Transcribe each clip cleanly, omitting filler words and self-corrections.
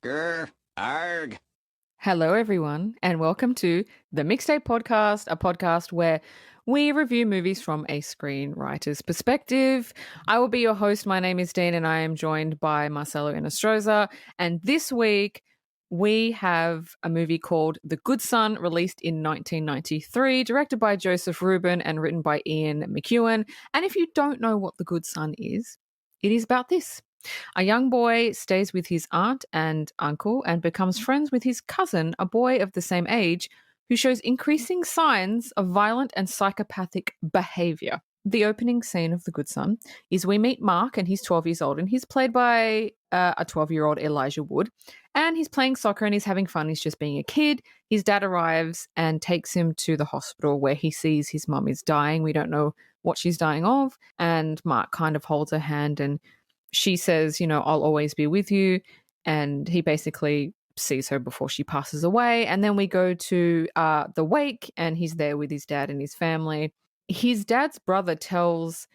Grr, arg. Hello, everyone, and welcome to the Mixtape Podcast, a podcast where we review movies from a screenwriter's perspective. I will be your host. My name is Dean, and I am joined by Marcelo Inostroza. And this week, we have a movie called The Good Son, released in 1993, directed by Joseph Rubin and written by Ian McEwan. And if you don't know what The Good Son is, it is about this. A young boy stays with his aunt and uncle and becomes friends with his cousin, a boy of the same age, who shows increasing signs of violent and psychopathic behavior. The opening scene of The Good Son is we meet Mark, and he's 12 years old, and he's played by a 12-year-old Elijah Wood, and he's playing soccer and he's having fun. He's just being a kid. His dad arrives and takes him to the hospital where he sees his mum is dying. We don't know what she's dying of, and Mark kind of holds her hand and she says, I'll always be with you. And he basically sees her before she passes away. And then we go to the wake, and he's there with his dad and his family. His dad's brother tells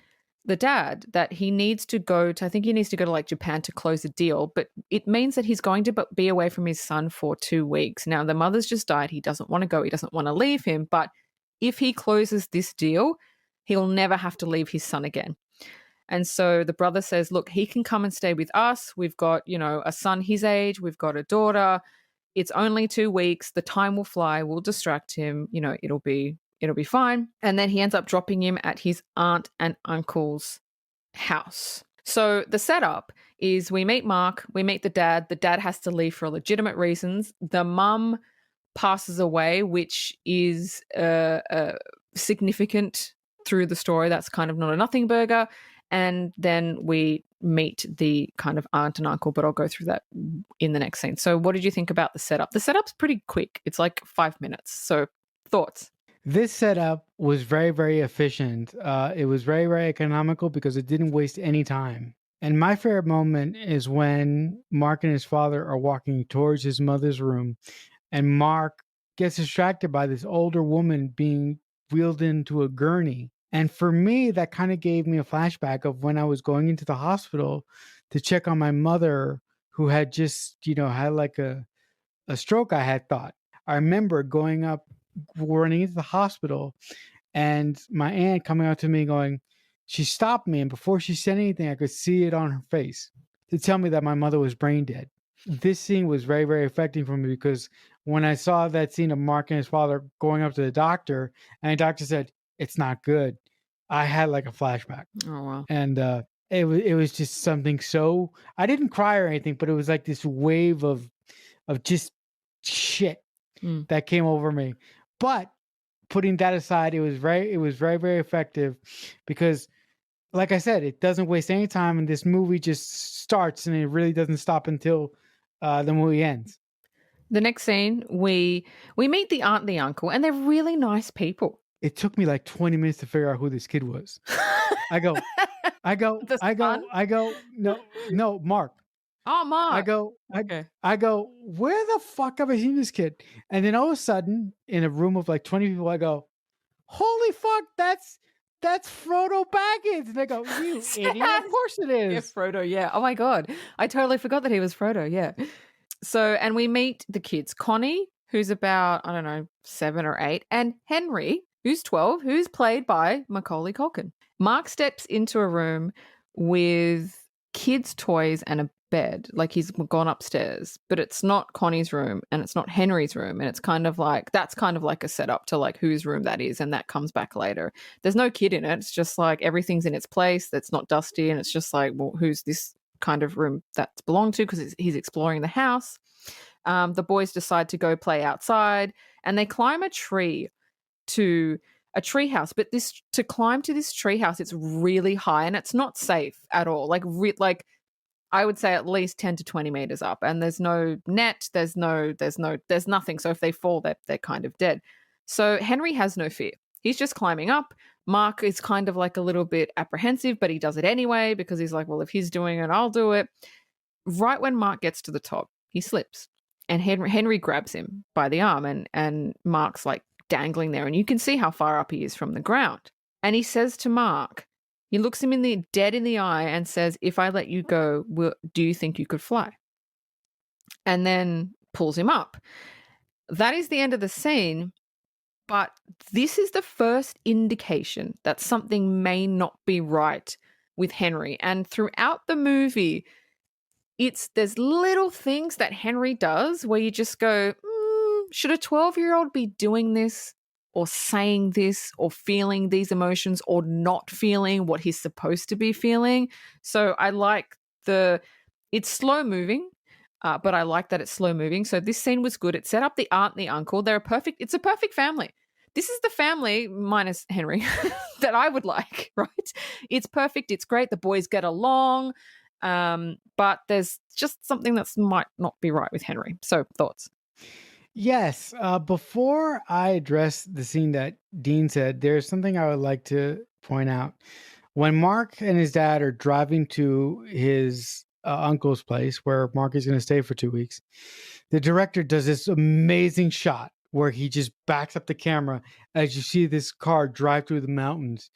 the dad that he needs to go to, I think he needs to go to like Japan to close a deal, but it means that he's going to be away from his son for 2 weeks. Now, the mother's just died. He doesn't want to go. He doesn't want to leave him. But if he closes this deal, he'll never have to leave his son again. And so the brother says, look, he can come and stay with us. We've got, a son his age. We've got a daughter. It's only 2 weeks. The time will fly. We'll distract him. It'll be fine. And then he ends up dropping him at his aunt and uncle's house. So the setup is we meet Mark, we meet the dad. The dad has to leave for legitimate reasons. The mum passes away, which is significant through the story. That's kind of not a nothing burger. And then we meet the kind of aunt and uncle, but I'll go through that in the next scene. So what did you think about the setup? The setup's pretty quick. It's like 5 minutes. So thoughts? This setup was very, very efficient. It was very, very economical because it didn't waste any time. And my favorite moment is when Mark and his father are walking towards his mother's room, and Mark gets distracted by this older woman being wheeled into a gurney. And for me, that kind of gave me a flashback of when I was going into the hospital to check on my mother, who had just, had like a stroke, I had thought. I remember running into the hospital, and my aunt coming up to me going, she stopped me. And before she said anything, I could see it on her face to tell me that my mother was brain dead. This scene was very, very affecting for me because when I saw that scene of Mark and his father going up to the doctor, and the doctor said, it's not good, I had like a flashback. Oh, wow. And it was just something so, I didn't cry or anything, but it was like this wave of just shit that came over me. But putting that aside, it was very, very effective because, like I said, it doesn't waste any time, and this movie just starts and it really doesn't stop until the movie ends. The next scene, we meet the aunt and the uncle, and they're really nice people. It took me like 20 minutes to figure out who this kid was. I go, no, Mark. Oh, Mark. I go, where the fuck have I seen this kid? And then all of a sudden, in a room of like 20 people, I go, holy fuck, that's Frodo Baggins. And I go, you idiot, of course it is. Yeah, Frodo, yeah. Oh my God. I totally forgot that he was Frodo, yeah. So, and we meet the kids, Connie, who's about, 7 or 8, and Henry, who's 12, who's played by Macaulay Culkin. Mark steps into a room with kids' toys and a bed, like he's gone upstairs, but it's not Connie's room and it's not Henry's room, and it's kind of like, that's kind of like a setup to like whose room that is, and that comes back later. There's no kid in it. It's just like everything's in its place. That's not dusty, and it's just like, well, who's this kind of room that's belonged to, because he's exploring the house. The boys decide to go play outside, and they climb a tree to a treehouse, but to climb to this treehouse, it's really high and it's not safe at all. Like I would say at least 10 to 20 meters up, and there's no net, there's nothing. So if they fall, they're kind of dead. So Henry has no fear. He's just climbing up. Mark is kind of like a little bit apprehensive, but he does it anyway because he's like, well, if he's doing it, I'll do it. Right when Mark gets to the top, he slips, and Henry grabs him by the arm, and Mark's like dangling there, and you can see how far up he is from the ground. And he says to Mark, he looks him dead in the eye and says, if I let you go, do you think you could fly? and then pulls him up. That is the end of the scene. But this is the first indication that something may not be right with Henry. And throughout the movie, there's little things that Henry does where you just go, should a 12-year-old be doing this or saying this or feeling these emotions or not feeling what he's supposed to be feeling? So I like it's slow moving. But I like that it's slow moving. So this scene was good. It set up the aunt and the uncle. It's a perfect family. This is the family, minus Henry, that I would like, right? It's perfect. It's great. The boys get along. But there's just something that might not be right with Henry. So thoughts? Yes. Before I address the scene that Dean said, there's something I would like to point out. When Mark and his dad are driving to his uncle's place where Mark is going to stay for 2 weeks, the director does this amazing shot where he just backs up the camera as you see this car drive through the mountains.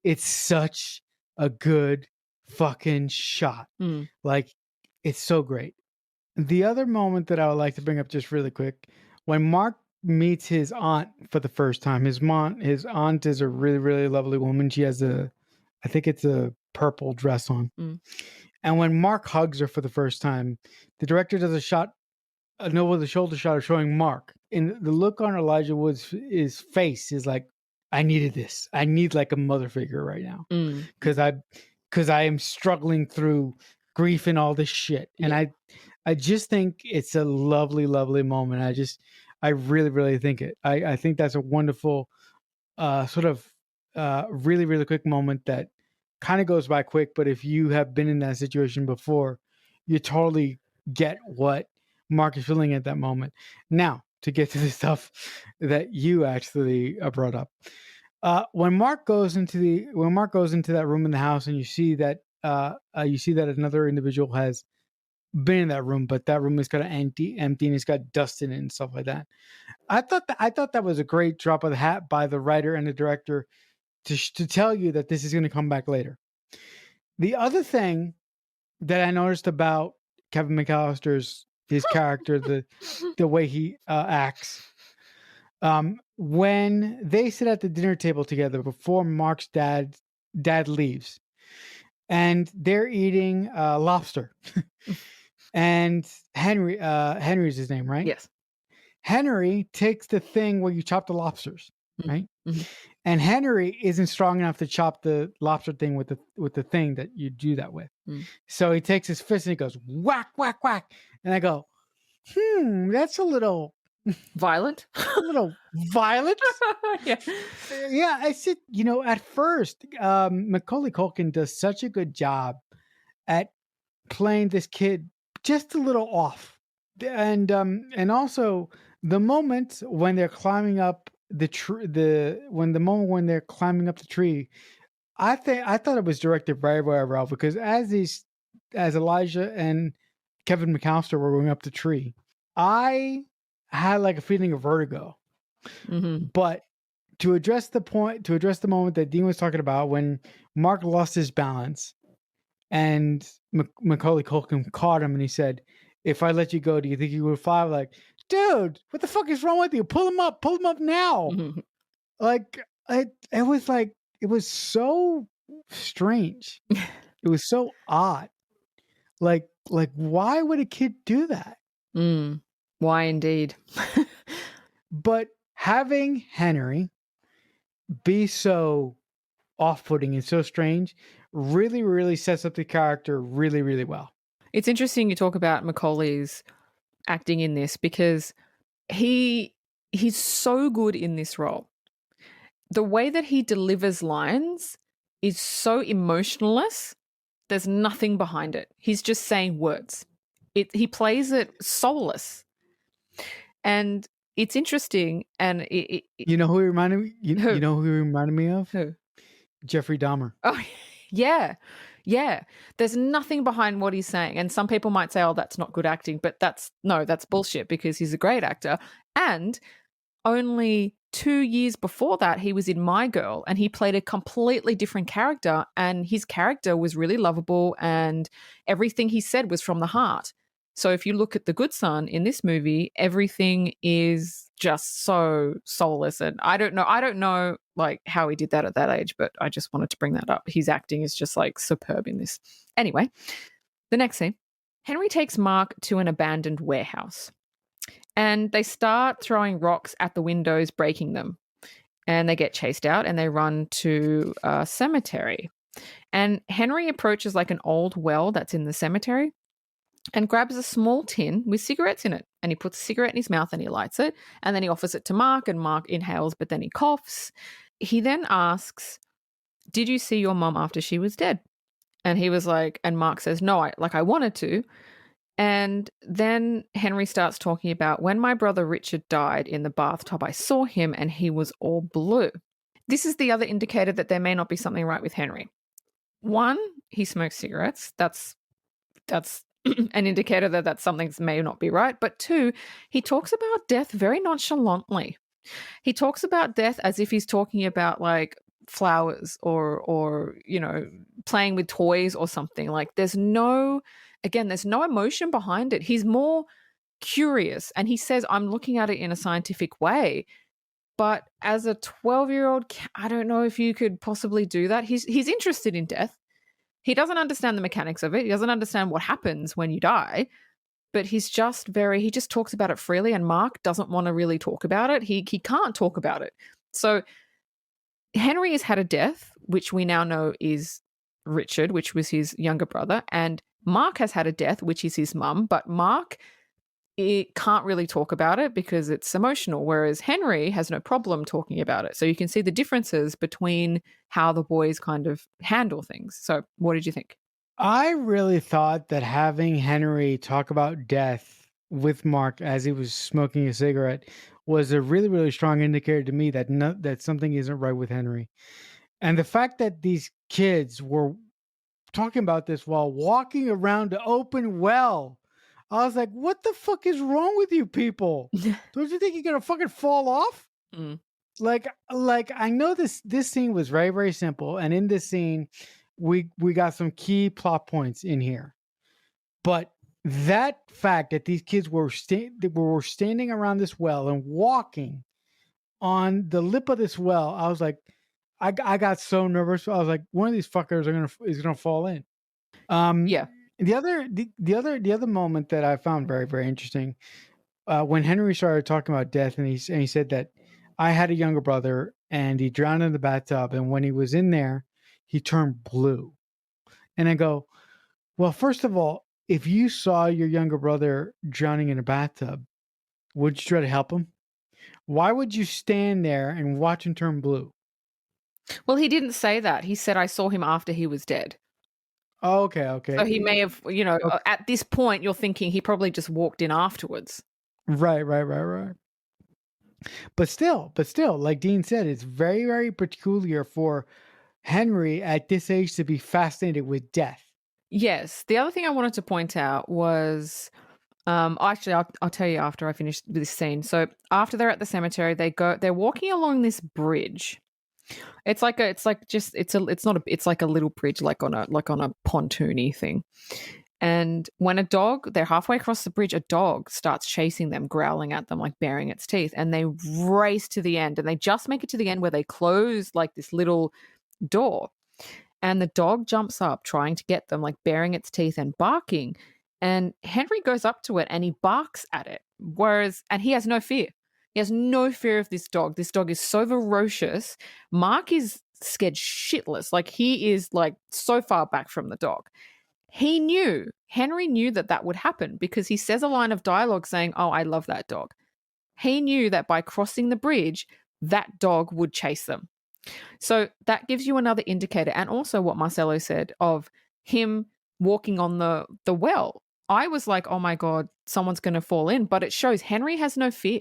It's such a good fucking shot. Like, it's so great. The other moment that I would like to bring up just really quick, when Mark meets his aunt for the first time, his aunt is a really, really lovely woman. She has I think it's a purple dress on. And when Mark hugs her for the first time, the director does a shot, an over the shoulder shot of showing Mark. And the look on Elijah Wood's face is like, I needed this. I need like a mother figure right now. Because I am struggling through grief and all this shit. And I just think it's a lovely, lovely moment. I really, really think it. I think that's a wonderful sort of really, really quick moment that kind of goes by quick. But if you have been in that situation before, you totally get what Mark is feeling at that moment. Now, to get to the stuff that you actually brought up. When Mark goes into that room in the house and you see that another individual has been in that room, but that room is kind of empty and it's got dust in it and stuff like that. I thought that was a great drop of the hat by the writer and the director to tell you that this is going to come back later. The other thing that I noticed about Kevin McAllister's his character, the way he acts, when they sit at the dinner table together before Mark's dad leaves, and they're eating lobster. And Henry's his name, right? Yes. Henry takes the thing where you chop the lobsters, right? And Henry isn't strong enough to chop the lobster thing with the thing that you do that with. So he takes his fist and he goes whack, whack, whack. And I go, that's a little violent. A little violent. Yeah. Yeah, I said, at first, Macaulay Culkin does such a good job at playing this kid just a little off. And also the moment when they're climbing up the tree, when they're climbing up the tree, I thought it was directed very, very well, because as Elijah and Kevin McAllister were going up the tree, I had like a feeling of vertigo. But to address the moment that Dean was talking about, when Mark lost his balance and Macaulay Culkin caught him and he said, "If I let you go, do you think you would fly?" Like, dude, what the fuck is wrong with you? Pull him up now. Like, it was so strange. It was so odd. Like, why would a kid do that? Why indeed? But having Henry be so off-putting and so strange really, really sets up the character really, really well. It's interesting you talk about Macaulay's acting in this, because he's so good in this role. The way that he delivers lines is so emotionless. There's nothing behind it. He's just saying words. He plays it soulless. And it's interesting. And you know who he reminded me? You know who he reminded me of? Who? Jeffrey Dahmer. Oh, yeah. Yeah. There's nothing behind what he's saying. And some people might say, oh, that's not good acting. But that's bullshit, because he's a great actor. And only 2 years before that, he was in My Girl and he played a completely different character. And his character was really lovable and everything he said was from the heart. So if you look at the good son in this movie, everything is just so soulless. And I don't know like how he did that at that age, but I just wanted to bring that up. His acting is just like superb in this. Anyway, the next scene. Henry takes Mark to an abandoned warehouse and they start throwing rocks at the windows, breaking them. And they get chased out and they run to a cemetery. And Henry approaches like an old well that's in the cemetery and grabs a small tin with cigarettes in it. And he puts a cigarette in his mouth and he lights it. And then he offers it to Mark and Mark inhales, but then he coughs. He then asks, "Did you see your mom after she was dead?" And he was like, and Mark says, "No, I wanted to." And then Henry starts talking about when my brother Richard died in the bathtub, I saw him and he was all blue. This is the other indicator that there may not be something right with Henry. One, he smokes cigarettes. That's an indicator that something may not be right. But two, he talks about death very nonchalantly. He talks about death as if he's talking about like flowers or playing with toys or something. Like there's no emotion behind it. He's more curious and he says, I'm looking at it in a scientific way. But as a 12-year-old, I don't know if you could possibly do that. He's interested in death. He doesn't understand the mechanics of it. He doesn't understand what happens when you die. But he just talks about it freely, and Mark doesn't want to really talk about it. He can't talk about it. So Henry has had a death, which we now know is Richard, which was his younger brother, and Mark has had a death, which is his mum, but Mark can't really talk about it because it's emotional, whereas Henry has no problem talking about it. So you can see the differences between how the boys kind of handle things. So what did you think? I really thought that having Henry talk about death with Mark as he was smoking a cigarette was a really, really strong indicator to me that that something isn't right with Henry. And the fact that these kids were talking about this while walking around the open well, I was like, what the fuck is wrong with you people? Don't you think you're gonna fucking fall off? Mm. Like I know this scene was very, very simple, and in this scene we got some key plot points in here. But that fact that these kids were standing around this well and walking on the lip of this well, I was like, I got so nervous. I was like, one of these fuckers is gonna fall in. Yeah. The other moment that I found very, very interesting, when Henry started talking about death, and he said that I had a younger brother and he drowned in the bathtub, and when he was in there, he turned blue. And I go, well, first of all, if you saw your younger brother drowning in a bathtub, would you try to help him? Why would you stand there and watch him turn blue? Well, he didn't say that. He said, I saw him after he was dead. Oh, okay. So he may have, Okay. at this point, you're thinking he probably just walked in afterwards. Right. But still, like Dean said, it's very, very peculiar for Henry at this age to be fascinated with death. Yes. The other thing I wanted to point out was, actually, I'll tell you after I finish this scene. So after they're at the cemetery, they're walking along this bridge. It's like a little bridge, like on a pontoony thing. And when they're halfway across the bridge, a dog starts chasing them, growling at them, like baring its teeth. And they race to the end, and they just make it to the end where they close like this little door. And the dog jumps up, trying to get them, like baring its teeth and barking. And Henry goes up to it and he barks at it. And he has no fear. He has no fear of this dog. This dog is so ferocious. Mark is scared shitless. Like he is like so far back from the dog. Henry knew that would happen because he says a line of dialogue saying, oh, I love that dog. He knew that by crossing the bridge, that dog would chase them. So that gives you another indicator. And also what Marcelo said of him walking on the well. I was like, oh my God, someone's going to fall in. But it shows Henry has no fear.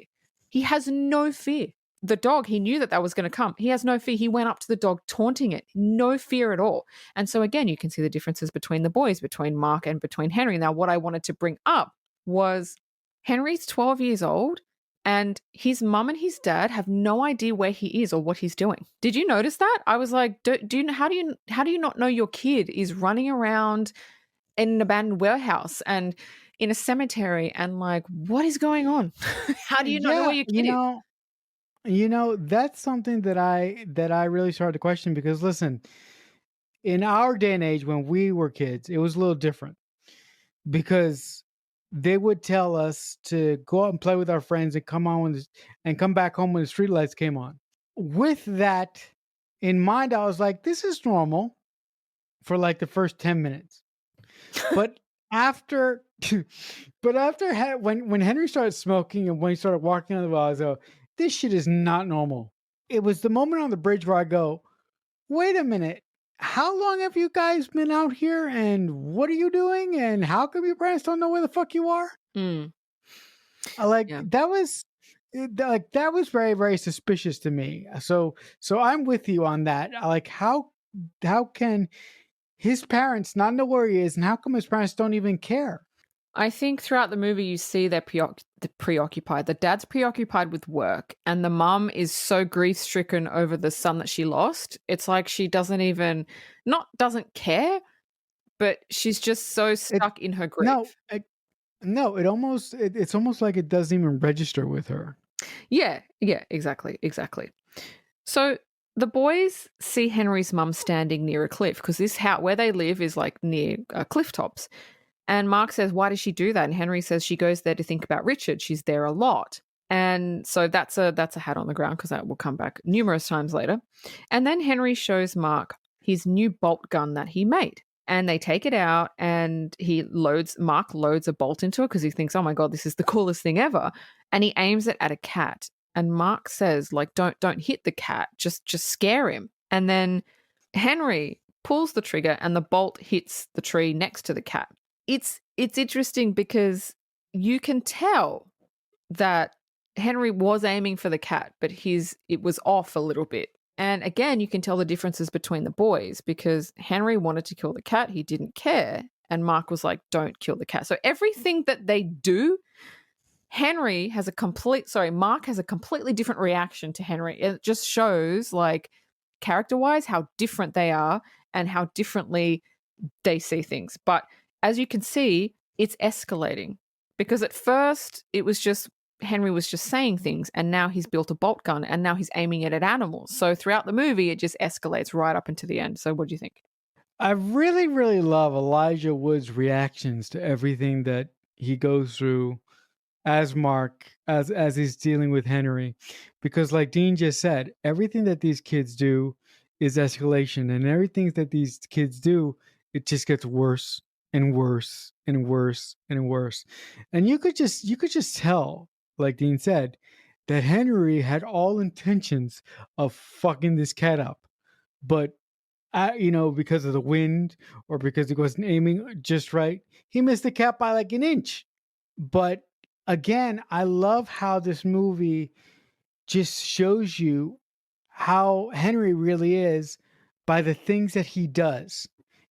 He has no fear. The dog, he knew that was going to come. He has no fear. He went up to the dog, taunting it. No fear at all. And so again, you can see the differences between the boys, between Mark and between Henry. Now, what I wanted to bring up was Henry's 12 years old and his mum and his dad have no idea where he is or what he's doing. Did you notice that? I was like, how do you not know your kid is running around in an abandoned warehouse and in a cemetery and like, what is going on? How do you not know where Yeah, your kid is? that's something that I really started to question because listen, in our day and age when we were kids, it was a little different because they would tell us to go out and play with our friends and and come back home when the street lights came on. With that in mind, I was like, this is normal for like the first 10 minutes. But after when Henry started smoking and when he started walking on the wall, I go, this shit is not normal. It was the moment on the bridge where I go, wait a minute. How long have you guys been out here and what are you doing? And how come your parents don't know where the fuck you are? Mm, Like yeah. that was very, very suspicious to me. So I'm with you on that. Like how can his parents not know where he is and how come his parents don't even care? I think throughout the movie, you see they're preoccupied. The dad's preoccupied with work, and the mum is so grief stricken over the son that she lost. It's like she doesn't even, not doesn't care, but she's just so It stuck in her no, grief. no, it's almost like it doesn't even register with her. Yeah, yeah, exactly, exactly. So the boys see Henry's mum standing near a cliff because this house where they live is like near cliff tops. And Mark says, "Why does she do that?" And Henry says she goes there to think about Richard. She's there a lot. And so that's a hat on the ground because that will come back numerous times later. And then Henry shows Mark his new bolt gun that he made. And they take it out and Mark loads a bolt into it because he thinks, oh my God, this is the coolest thing ever. And he aims it at a cat. And Mark says, like, don't hit the cat, just scare him. And then Henry pulls the trigger and the bolt hits the tree next to the cat. It's interesting because you can tell that Henry was aiming for the cat, but it was off a little bit. And again, you can tell the differences between the boys because Henry wanted to kill the cat, he didn't care, and Mark was like, "Don't kill the cat." So everything that they do, Mark has a completely different reaction to Henry. It just shows like character-wise how different they are and how differently they see things. But as you can see, it's escalating because at first it was just Henry was just saying things and now he's built a bolt gun and now he's aiming it at animals. So throughout the movie, it just escalates right up into the end. So what do you think? I really, really love Elijah Wood's reactions to everything that he goes through as Mark, as he's dealing with Henry, because like Dean just said, everything that these kids do is escalation, and everything that these kids do, it just gets worse and worse and worse and worse, and you could just tell, like Dean said, that Henry had all intentions of fucking this cat up, but because of the wind or because he wasn't aiming just right, he missed the cat by like an inch. But again, I love how this movie just shows you how Henry really is by the things that he does.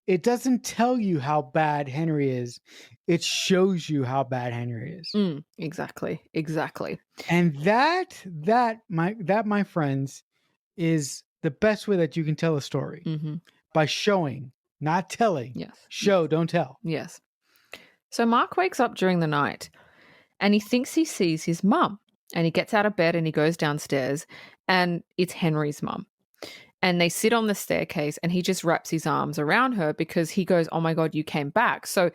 It doesn't tell you how bad Henry is. It shows you how bad Henry is. Exactly. Exactly. And my friends is the best way that you can tell a story Mm-hmm. by showing, not telling. Yes. Show, don't tell. Yes. So Mark wakes up during the night and he thinks he sees his mum. And he gets out of bed and he goes downstairs and it's Henry's mum. And they sit on the staircase and he just wraps his arms around her because he goes, "Oh my God, you came back." So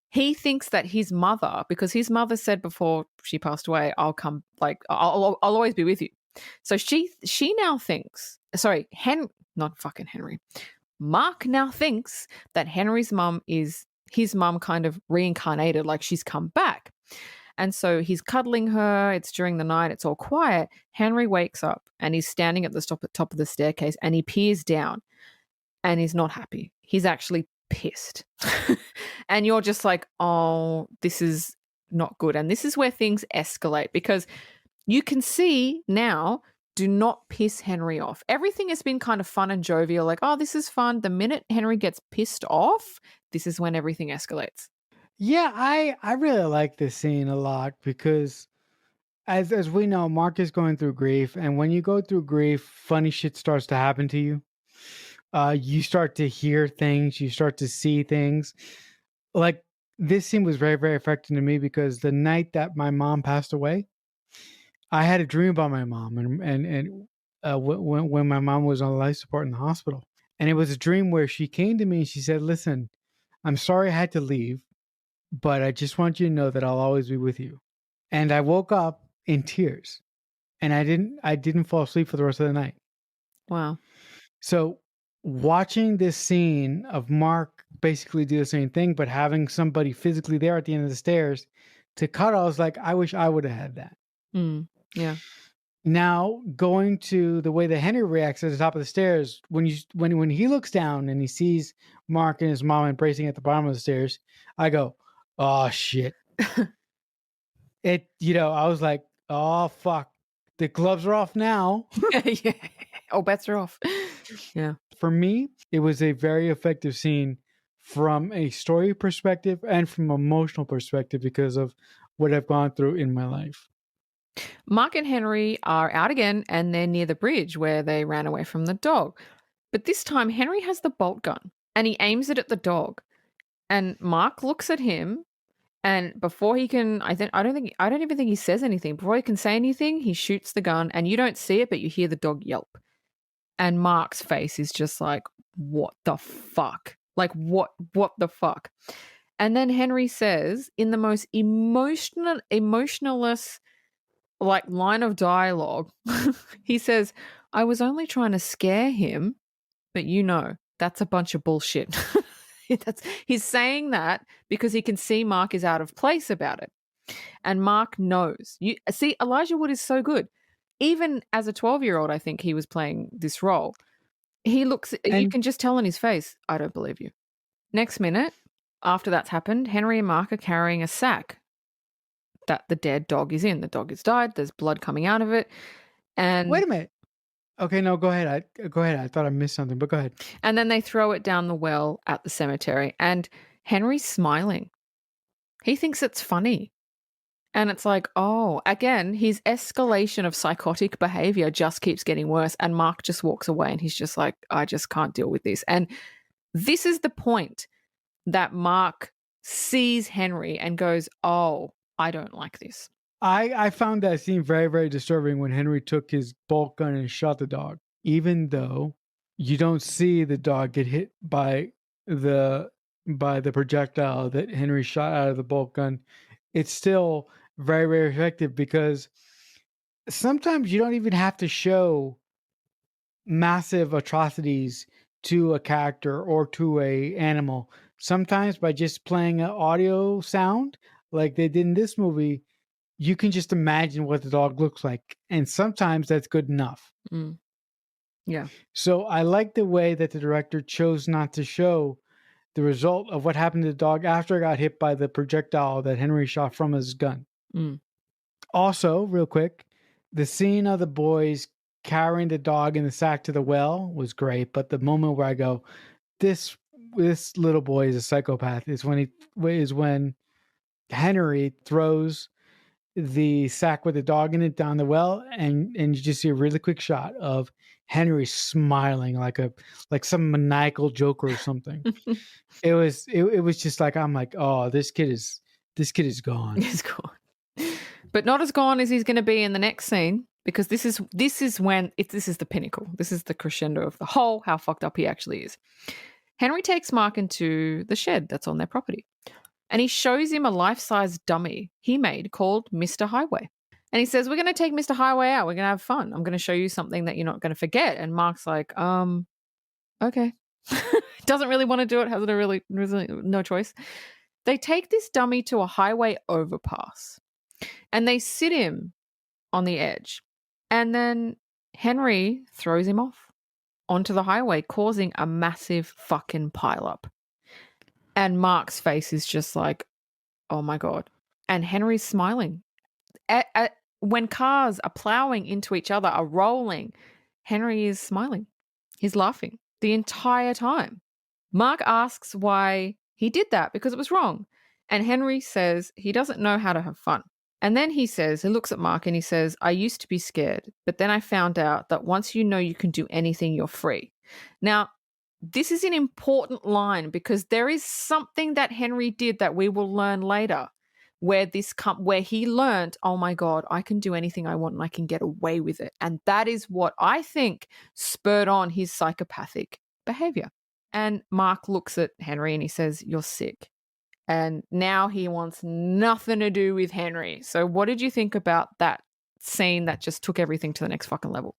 he thinks that his mother, because his mother said before she passed away, "I'll come, like, I'll always be with you." So she now thinks, sorry, not fucking Henry. Mark now thinks that Henry's mum is his mum kind of reincarnated, like she's come back. And so he's cuddling her. It's during the night. It's all quiet. Henry wakes up and he's standing at the top of the staircase and he peers down and he's not happy. He's actually pissed. And you're just like, oh, this is not good. And this is where things escalate because you can see now, do not piss Henry off. Everything has been kind of fun and jovial, like, oh, this is fun. The minute Henry gets pissed off, this is when everything escalates. Yeah, I really like this scene a lot because as we know, Mark is going through grief, and when you go through grief, funny shit starts to happen to you. You start to hear things, you start to see things. Like this scene was very, very affecting to me because the night that my mom passed away, I had a dream about my mom, and when my mom was on life support in the hospital, and it was a dream where she came to me and she said, "Listen, I'm sorry I had to leave, but I just want you to know that I'll always be with you." And I woke up in tears, and I didn't fall asleep for the rest of the night. Wow. So watching this scene of Mark basically do the same thing, but having somebody physically there at the end of the stairs to cuddle, I was like, I wish I would have had that. Mm. Yeah. Now going to the way that Henry reacts at the top of the stairs, when he looks down and he sees Mark and his mom embracing at the bottom of the stairs, I go, oh shit. I was like, oh fuck. The gloves are off now. Yeah. All bets are off. Yeah. For me, it was a very effective scene from a story perspective and from emotional perspective because of what I've gone through in my life. Mark and Henry are out again and they're near the bridge where they ran away from the dog. But this time, Henry has the bolt gun and he aims it at the dog. And Mark looks at him, and before he can, I don't even think he says anything. Before he can say anything, he shoots the gun, and you don't see it, but you hear the dog yelp. And Mark's face is just like, what the fuck? Like, what the fuck? And then Henry says, in the most emotionless like line of dialogue, he says, I was only trying to scare him, but that's a bunch of bullshit. He's saying that because he can see Mark is out of place about it. And Mark knows. You see, Elijah Wood is so good. Even as a 12-year-old, I think he was playing this role. You can just tell in his face, I don't believe you. Next minute, after that's happened, Henry and Mark are carrying a sack that the dead dog is in. The dog has died. There's blood coming out of it. And wait a minute. Okay, no, go ahead. Go ahead. I thought I missed something, but go ahead. And then they throw it down the well at the cemetery. And Henry's smiling. He thinks it's funny. And it's like, oh, again, his escalation of psychotic behavior just keeps getting worse. And Mark just walks away and he's just like, I just can't deal with this. And this is the point that Mark sees Henry and goes, oh, I don't like this. I found that scene very, very disturbing when Henry took his bolt gun and shot the dog. Even though you don't see the dog get hit by the projectile that Henry shot out of the bolt gun, it's still very, very effective because sometimes you don't even have to show massive atrocities to a character or to a animal. Sometimes by just playing an audio sound like they did in this movie, you can just imagine what the dog looks like. And sometimes that's good enough. Mm. Yeah. So I like the way that the director chose not to show the result of what happened to the dog after it got hit by the projectile that Henry shot from his gun. Mm. Also, real quick, the scene of the boys carrying the dog in the sack to the well was great. But the moment where I go, this little boy is a psychopath is when Henry throws the sack with the dog in it down the well, and you just see a really quick shot of Henry smiling like some maniacal joker or something. it was just like, I'm like, oh, this kid is gone. He's gone. But not as gone as he's going to be in the next scene, because this is the pinnacle. This is the crescendo of the whole how fucked up he actually is. Henry takes Mark into the shed that's on their property. And he shows him a life-size dummy he made called Mr. Highway. And he says, we're going to take Mr. Highway out. We're going to have fun. I'm going to show you something that you're not going to forget. And Mark's like, okay. Doesn't really want to do it. Has really no choice. They take this dummy to a highway overpass. And they sit him on the edge. And then Henry throws him off onto the highway, causing a massive fucking pileup. And Mark's face is just like, oh my God. And Henry's smiling. When cars are plowing into each other, are rolling, Henry is smiling. He's laughing the entire time. Mark asks why he did that, because it was wrong. And Henry says he doesn't know how to have fun. And then he looks at Mark and he says, I used to be scared, but then I found out that once you know you can do anything, you're free. Now, this is an important line because there is something that Henry did that we will learn later where where he learned, oh my God, I can do anything I want and I can get away with it. And that is what I think spurred on his psychopathic behavior. And Mark looks at Henry and he says, you're sick. And now he wants nothing to do with Henry. So what did you think about that scene that just took everything to the next fucking level?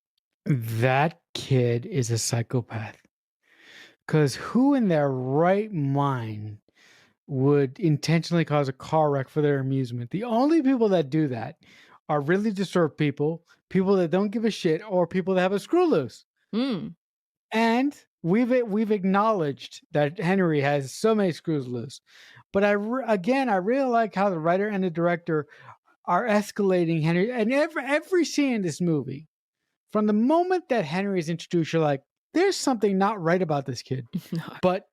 That kid is a psychopath. Because who in their right mind would intentionally cause a car wreck for their amusement? The only people that do that are really disturbed people, people that don't give a shit, or people that have a screw loose. Mm. And we've acknowledged that Henry has so many screws loose. But I really like how the writer and the director are escalating Henry. And every scene in this movie, from the moment that Henry is introduced, you're like, there's something not right about this kid. No. But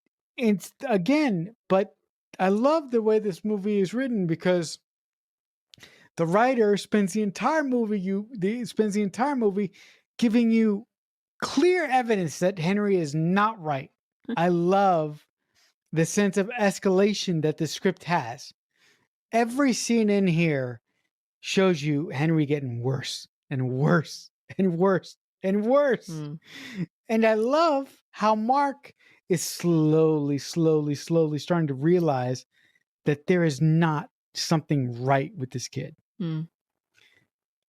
but I love the way this movie is written because the writer spends the entire movie giving you clear evidence that Henry is not right. I love the sense of escalation that the script has. Every scene in here shows you Henry getting worse and worse and worse and worse. Mm. And I love how Mark is slowly starting to realize that there is not something right with this kid. Mm.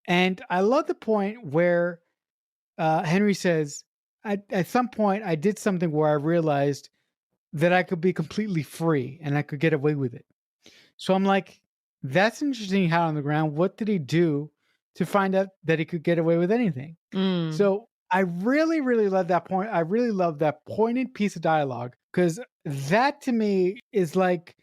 And I love the point where Henry says, at some point, I did something where I realized that I could be completely free and I could get away with it. So I'm like, that's interesting hat on the ground. What did he do to find out that he could get away with anything? Mm. So I really, really love that point. I really love that pointed piece of dialogue because that to me is like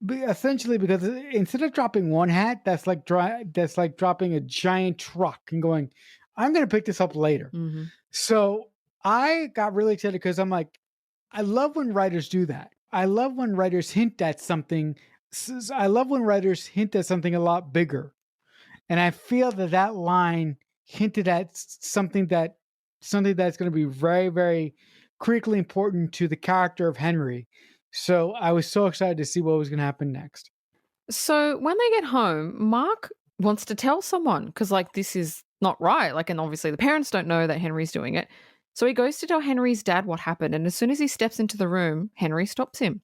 essentially because instead of dropping one hat, that's like dropping a giant truck and going, I'm going to pick this up later. Mm-hmm. So I got really excited because I'm like, I love when writers do that. I love when writers hint at something. I love when writers hint at something a lot bigger. And I feel that line hinted at something that's going to be very, very critically important to the character of Henry. So I was so excited to see what was going to happen next. So when they get home, Mark wants to tell someone because, like, this is not right. Like, and obviously the parents don't know that Henry's doing it. So he goes to tell Henry's dad what happened. And as soon as he steps into the room, Henry stops him.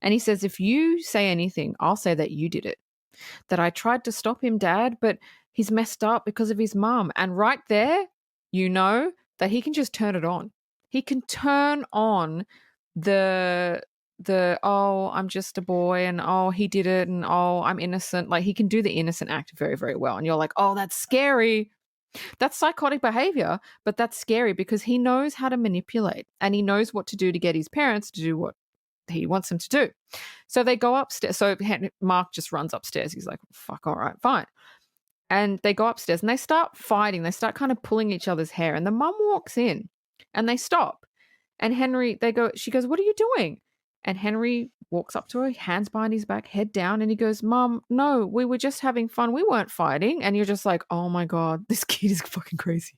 And he says, if you say anything, I'll say that you did it. That I tried to stop him, Dad, but he's messed up because of his mum. And right there, you know that he can just turn it on. He can turn on the oh, I'm just a boy and oh, he did it and oh, I'm innocent. Like he can do the innocent act very, very well. And you're like, oh, that's scary. That's psychotic behavior, but that's scary because he knows how to manipulate and he knows what to do to get his parents to do what he wants them to do. So they go upstairs. So Mark just runs upstairs. He's like, fuck, all right, fine. And they go upstairs and they start fighting. They start kind of pulling each other's hair. And the mum walks in and they stop. And she goes, what are you doing? And Henry walks up to her, hands behind his back, head down, and he goes, Mum, no, we were just having fun. We weren't fighting. And you're just like, oh my God, this kid is fucking crazy.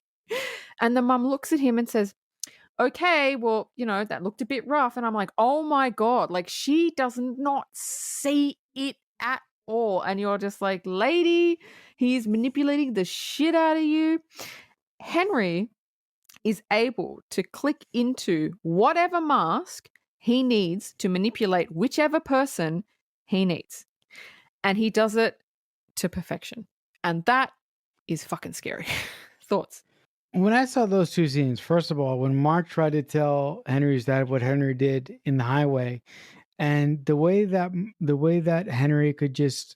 And the mum looks at him and says, okay, well, that looked a bit rough. And I'm like, oh my God, like she does not see it at all. And you're just like, lady, he's manipulating the shit out of you. Henry is able to click into whatever mask he needs to manipulate whichever person he needs. And he does it to perfection. And that is fucking scary. Thoughts? When I saw those two scenes, first of all, when Mark tried to tell Henry's dad what Henry did in the highway, and the way that Henry could just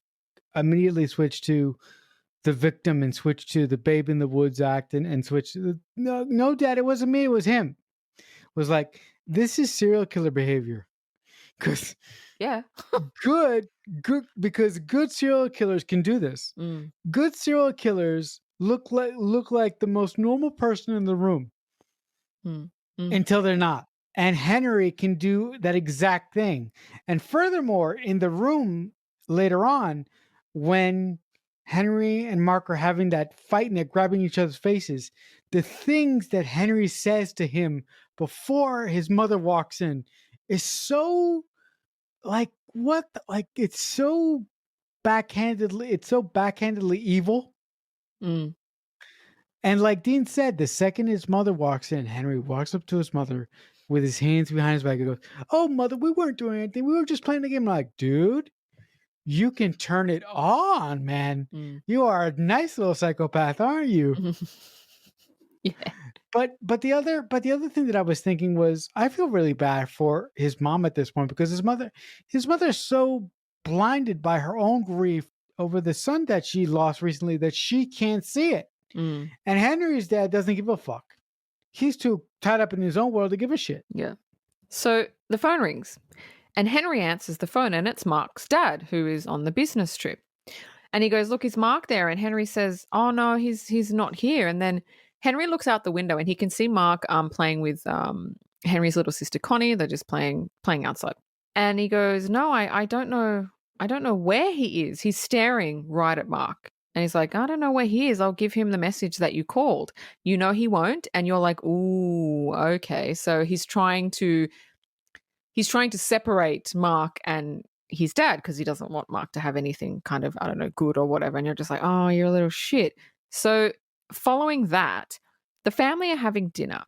immediately switch to the victim and switch to the babe in the woods act and switch to no, Dad, it wasn't me, it was him. Was like, this is serial killer behavior. Because yeah, good because good serial killers can do this. Mm. Good serial killers look like the most normal person in the room until they're not. And Henry can do that exact thing. And furthermore, in the room later on, when Henry and Mark are having that fight and they're grabbing each other's faces, the things that Henry says to him before his mother walks in is so like it's so backhandedly evil. Mm. And like Dean said, the second his mother walks in, Henry walks up to his mother with his hands behind his back and goes, "Oh, mother, we weren't doing anything. We were just playing the game." I'm like, dude, you can turn it on, man. Mm. You are a nice little psychopath, aren't you? Yeah. But the other thing that I was thinking was I feel really bad for his mom at this point because his mother is so blinded by her own grief over the son that she lost recently that she can't see it. Mm. And Henry's dad doesn't give a fuck. He's too tied up in his own world to give a shit. Yeah. So the phone rings and Henry answers the phone and it's Mark's dad who is on the business trip. And he goes, "Look, is Mark there?" And Henry says, "Oh no, he's not here." And then Henry looks out the window and he can see Mark playing with Henry's little sister Connie. They're just playing outside. And he goes, "No, I don't know. I don't know where he is." He's staring right at Mark. And he's like, "I don't know where he is. I'll give him the message that you called. You know he won't." And you're like, "Ooh, okay." So he's trying to separate Mark and his dad because he doesn't want Mark to have anything kind of, I don't know, good or whatever. And you're just like, "Oh, you're a little shit." So following that, the family are having dinner.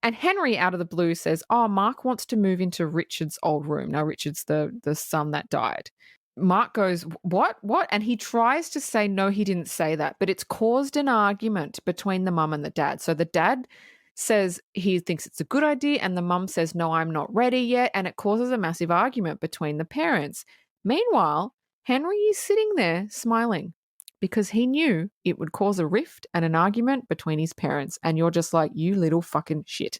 And Henry, out of the blue, says, "Oh, Mark wants to move into Richard's old room." Now, Richard's the son that died. Mark goes, "What? What?" And he tries to say, no, he didn't say that. But it's caused an argument between the mum and the dad. So the dad says he thinks it's a good idea. And the mum says, "No, I'm not ready yet." And it causes a massive argument between the parents. Meanwhile, Henry is sitting there smiling because he knew it would cause a rift and an argument between his parents. And you're just like, you little fucking shit.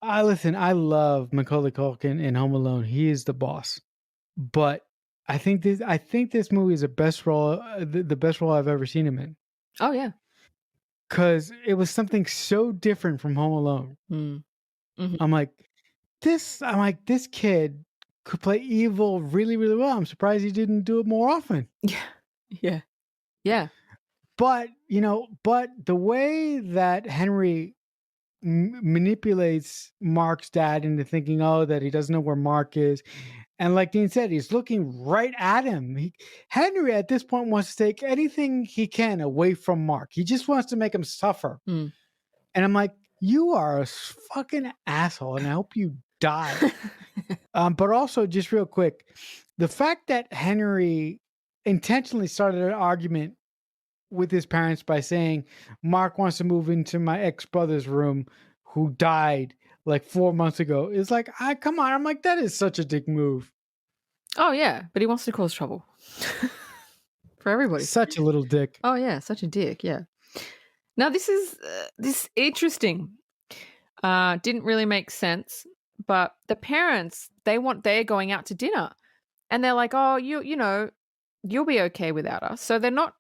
Listen, I love Macaulay Culkin in Home Alone. He is the boss. But I think this movie is the best role I've ever seen him in. Oh, yeah. Because it was something so different from Home Alone. Mm. Mm-hmm. I'm like, this kid could play evil really, really well. I'm surprised he didn't do it more often. Yeah. Yeah. Yeah. But, the way that Henry manipulates Mark's dad into thinking, oh, that he doesn't know where Mark is. And like Dean said, he's looking right at him. Henry at this point wants to take anything he can away from Mark. He just wants to make him suffer. Mm. And I'm like, you are a fucking asshole, and I hope you die. But also, just real quick, the fact that Henry intentionally started an argument with his parents by saying Mark wants to move into my ex-brother's room who died like 4 months ago is like, come on. I'm like, that is such a dick move. Oh, yeah. But he wants to cause trouble for everybody. Such a little dick. Oh, yeah. Such a dick. Yeah. Now, this is interesting. Didn't really make sense. But the parents, they're going out to dinner. And they're like, "Oh, you'll be okay without us." So they're not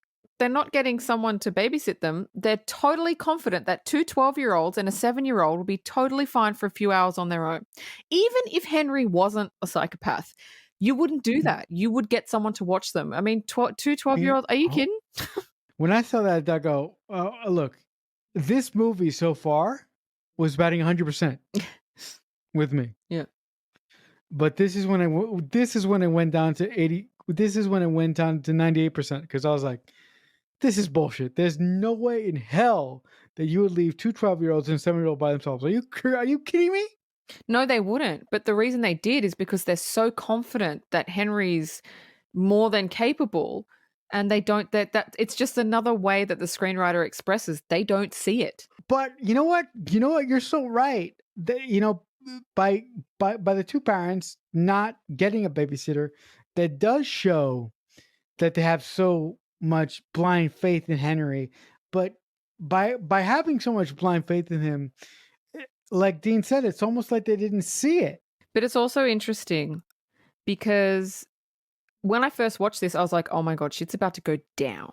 getting someone to babysit them. They're totally confident that two 12-year-olds and a 7-year-old will be totally fine for a few hours on their own. Even if Henry wasn't a psychopath, you wouldn't do that. You would get someone to watch them. I mean, two 12-year-olds, are you kidding? When I saw that, I go, look, this movie so far was batting 100% with me. Yeah. But this is when it went down to 80. This is when it went down to 98% because I was like, this is bullshit. There's no way in hell that you would leave two 12-year-olds and a 7-year-old by themselves. Are you kidding me? No, they wouldn't. But the reason they did is because they're so confident that Henry's more than capable, and they don't. That it's just another way that the screenwriter expresses. They don't see it. But you know what? You're so right. By the two parents not getting a babysitter, that does show that they have so much blind faith in Henry. But by having so much blind faith in him, like Dean said, it's almost like they didn't see it. But it's also interesting because when I first watched this, I was like, oh my God, shit's about to go down.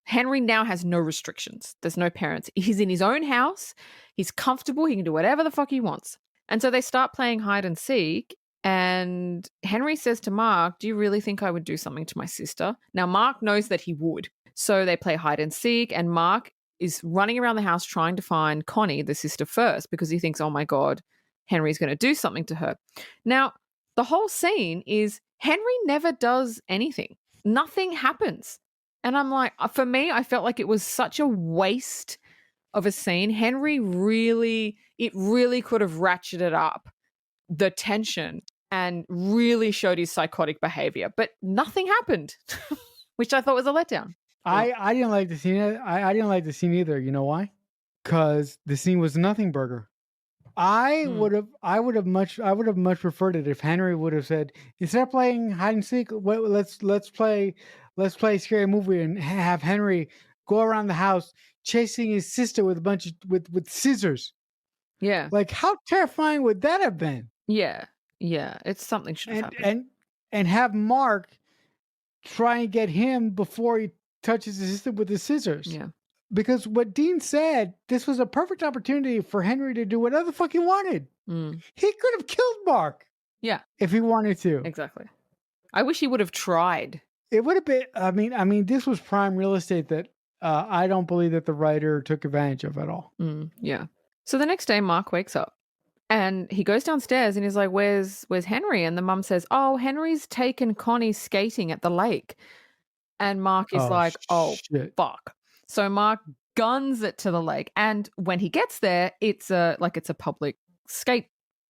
Henry now has no restrictions. There's no parents. He's in his own house. He's comfortable. He can do whatever the fuck he wants. And so they start playing hide and seek. And Henry says to Mark, "Do you really think I would do something to my sister?" Now, Mark knows that he would. So they play hide and seek. And Mark is running around the house trying to find Connie, the sister, first because he thinks, oh my God, Henry's going to do something to her. Now, the whole scene is Henry never does anything. Nothing happens. And I'm like, for me, I felt like it was such a waste of a scene. Henry really could have ratcheted up the tension and really showed his psychotic behavior, but nothing happened, which I thought was a letdown. I didn't like the scene. I didn't like the scene either. You know why? Because the scene was nothing burger. I would have much preferred it if Henry would have said, instead of playing hide and seek, let's play a scary movie and have Henry go around the house chasing his sister with a bunch of with scissors. Yeah. Like, how terrifying would that have been? Yeah. It's something should have happened. And have Mark try and get him before he touches his sister with the scissors. Yeah. Because what Dean said, this was a perfect opportunity for Henry to do whatever the fuck he wanted. He could have killed Mark. Yeah. If he wanted to. Exactly. I wish he would have tried. It would have been, I mean, this was prime real estate that I don't believe that the writer took advantage of at all. Yeah. So the next day, Mark wakes up and he goes downstairs and he's like, where's Henry? And the mum says, oh, Henry's taken Connie skating at the lake. And Mark is shit. Fuck. So Mark guns it to the lake. And when he gets there, it's a public skate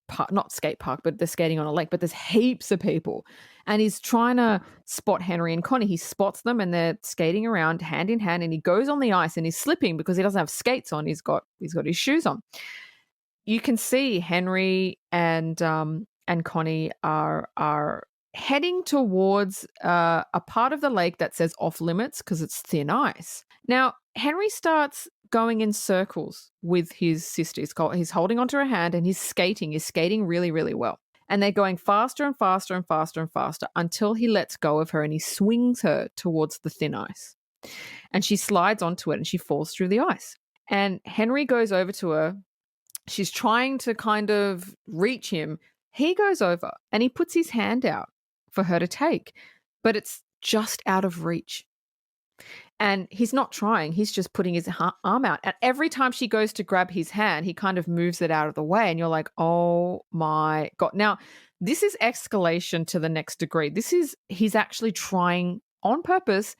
park, not skate park, but they're skating on a lake, but there's heaps of people. And he's trying to spot Henry and Connie. He spots them and they're skating around hand in hand, and he goes on the ice and he's slipping because he doesn't have skates on. He's got his shoes on. You can see Henry and Connie are heading towards a part of the lake that says off limits because it's thin ice. Now, Henry starts going in circles with his sister. He's holding onto her hand and he's skating. He's skating really, really well. And they're going faster and faster and faster and faster until he lets go of her and he swings her towards the thin ice. And she slides onto it and she falls through the ice. And Henry goes over to her. She's trying to kind of reach him. He goes over and he puts his hand out for her to take, but it's just out of reach. And he's not trying. He's just putting his arm out. And every time she goes to grab his hand, he kind of moves it out of the way. And you're like, oh my God. Now, this is escalation to the next degree. He's actually trying on purpose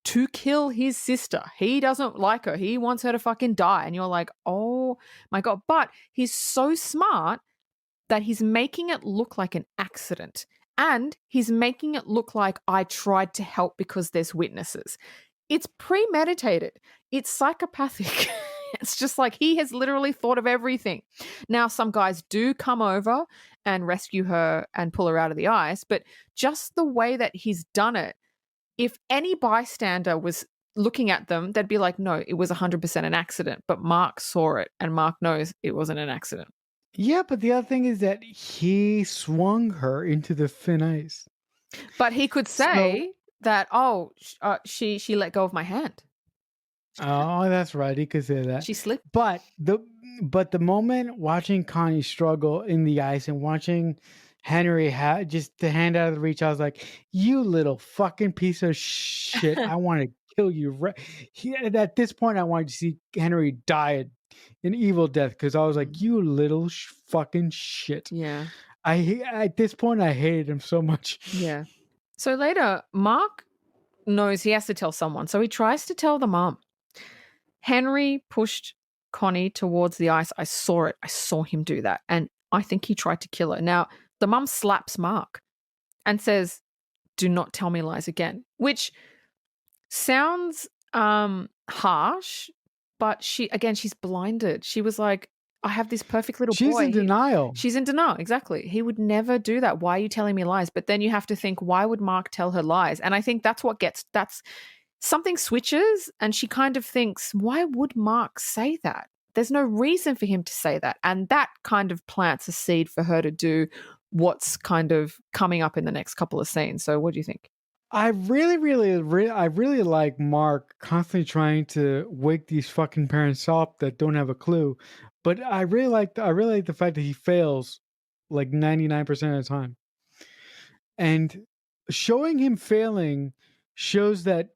to kill his sister. He doesn't like her. He wants her to fucking die. And you're like, oh my God. But he's so smart that he's making it look like an accident. And he's making it look like I tried to help because there's witnesses. It's premeditated. It's psychopathic. It's just like he has literally thought of everything. Now, some guys do come over and rescue her and pull her out of the ice, but just the way that he's done it, if any bystander was looking at them, they'd be like, no, it was 100% an accident. But Mark saw it and Mark knows it wasn't an accident. Yeah, but the other thing is that he swung her into the thin ice. But he could say that, she let go of my hand. Oh, that's right. He could say that. She slipped. But the moment watching Connie struggle in the ice and watching Henry just the hand out of the reach, I was like, you little fucking piece of shit. I want to kill you. At this point, I wanted to see Henry die an evil death because I was like, you little fucking shit. Yeah. At this point, I hated him so much. Yeah. So later, Mark knows he has to tell someone. So he tries to tell the mom. Henry pushed Connie towards the ice. I saw it. I saw him do that. And I think he tried to kill her. Now, the mom slaps Mark and says, do not tell me lies again, which sounds harsh, but she's blinded. She was like, I have this perfect little boy. She's in denial. She's in denial, exactly. He would never do that. Why are you telling me lies? But then you have to think, why would Mark tell her lies? And I think that's something switches and she kind of thinks, why would Mark say that? There's no reason for him to say that. And that kind of plants a seed for her to do what's kind of coming up in the next couple of scenes. So what do you think? I really like Mark constantly trying to wake these fucking parents up that don't have a clue. But I really like the fact that he fails like 99% of the time. And showing him failing shows that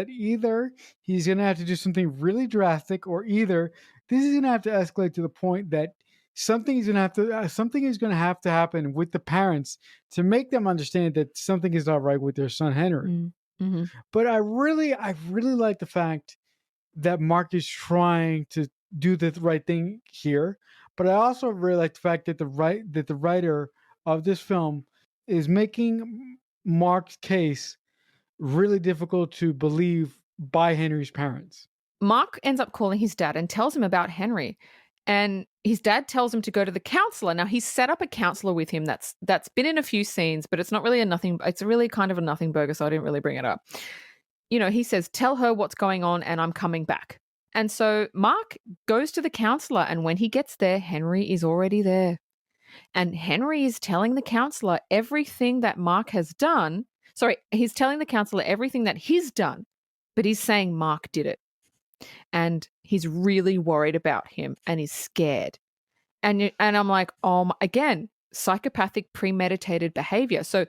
either he's gonna have to do something really drastic, or either this is gonna have to escalate to the point that something is going to have to happen with the parents to make them understand that something is not right with their son Henry. Mm-hmm. But I really like the fact that Mark is trying to do the right thing here. But I also really like the fact that the writer of this film is making Mark's case really difficult to believe by Henry's parents. Mark ends up calling his dad and tells him about Henry. And his dad tells him to go to the counselor. Now he's set up a counselor with him that's been in a few scenes, but it's not really it's really kind of a nothing burger, so I didn't really bring it up. You know, he says, "Tell her what's going on and I'm coming back." And so Mark goes to the counselor, and when he gets there, Henry is already there. And Henry is telling the counselor everything that Mark has done. Sorry, he's telling the counselor everything that he's done, but he's saying Mark did it. And he's really worried about him and he's scared. And I'm like, again, psychopathic premeditated behavior. So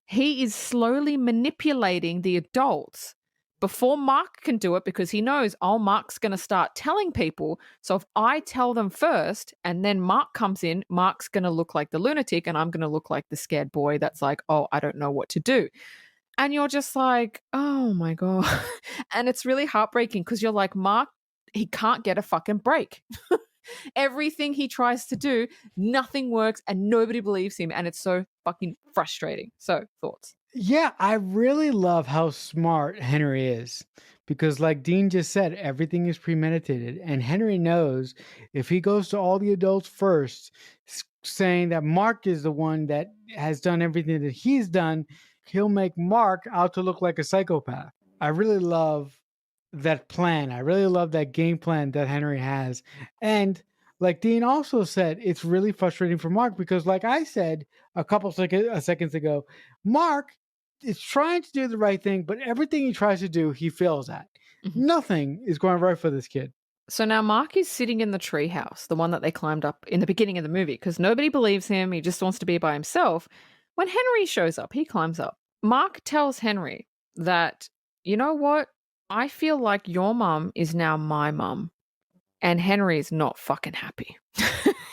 he is slowly manipulating the adults before Mark can do it, because he knows, Mark's going to start telling people. So if I tell them first and then Mark comes in, Mark's going to look like the lunatic and I'm going to look like the scared boy that's like, oh, I don't know what to do. And you're just like, oh my God. And it's really heartbreaking because you're like, Mark, he can't get a fucking break. Everything he tries to do, nothing works and nobody believes him. And it's so fucking frustrating. So, thoughts? Yeah, I really love how smart Henry is, because like Dean just said, everything is premeditated, and Henry knows if he goes to all the adults first saying that Mark is the one that has done everything that he's done, he'll make Mark out to look like a psychopath. I really love that plan. I really love that game plan that Henry has. And like Dean also said, it's really frustrating for Mark because, like I said a couple seconds ago, Mark is trying to do the right thing, but everything he tries to do, he fails at. Mm-hmm. Nothing is going right for this kid. So now Mark is sitting in the treehouse, the one that they climbed up in the beginning of the movie, because nobody believes him. He just wants to be by himself. When Henry shows up, he climbs up. Mark tells Henry that, you know what? I feel like your mum is now my mum. And Henry's not fucking happy.